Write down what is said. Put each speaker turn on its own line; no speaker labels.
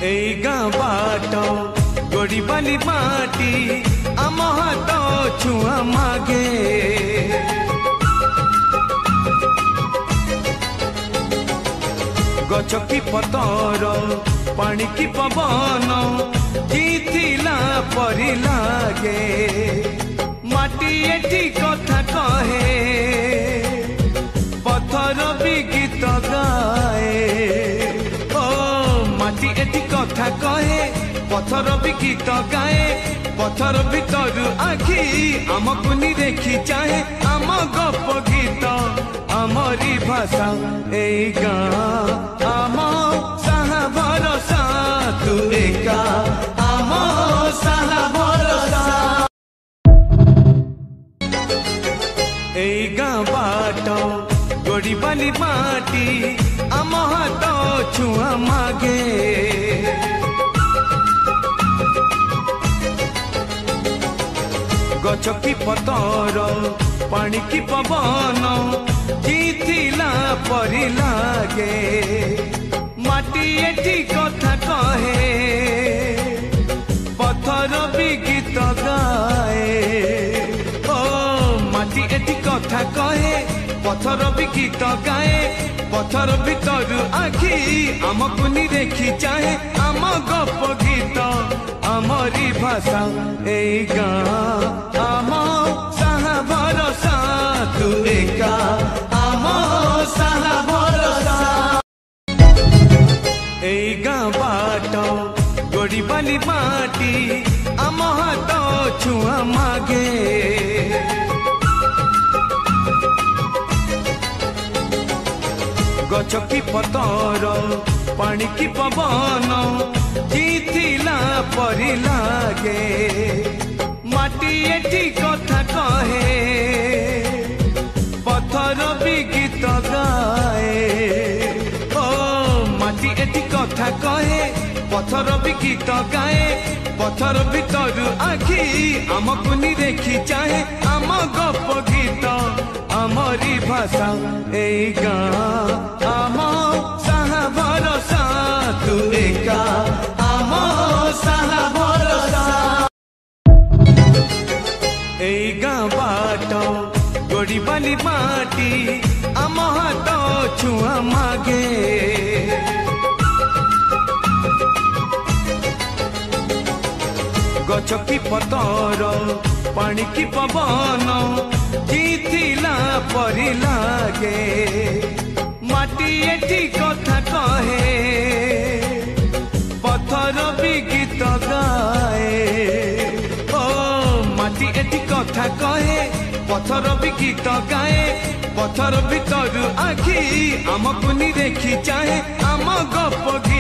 एई गाँ बाट गोड़ी बाली माटी आम हाथ छुआ मागे गछ की पतर पानी की पवन जीथिला परी लागे माटी एठी कथा कहे पत्थर भी गीत गाए ओ माटी एठी कथा कहे पत्थर भी गीत गाए पत्थर भीतर आखि आमको देखी चाहे आम गप गीत आमरी भाषा एई गाँ आम साहा भरोसा तू एका आम साहा भरोसा एई गाँ बाट गोड़ी बाली माटी आम हाथ छुआ मागे गछ की पतर पानी की पवन जीथिला परी लागे माटी एठी कथा कहे पत्थर भी गीत गाए ओ माटी एठी कथा कहे पत्थर भी गीत गाए पत्थर भीतर आखि आमको देखी चाहे आम गप गीत आमरी भाषा एई गाँ आम साहा भरोसा तू एका आम साहा भरोसा एई गाँ बाट गोड़ी बाली माटी आम हाथ छुआ मागे गछ की पतर पानी की पवन जीथिला परी लागे माटी एठी कथा कहे पत्थर भी गीत गाए ओ माटी एठी कथा कहे पत्थर भी गीत गाए पत्थर भीतर आखि आमको देखी चाहे आम गप गीत आमरी भाषा एई गाँ आम साहा भरोसा तू एका आम साहा भरोसा एई गाँ बाट गोड़ी बाली माटी आम हाथ छुआ मागे गछ की पतर पानी की पवन जीथिला परी लागे माटी एठी कथा कहे पत्थर भी गीत गाए ओ माटी एठी कथा कहे पत्थर भी गीत गाए पत्थर भीतर आखि आमको देखी चाहे आम गप गीत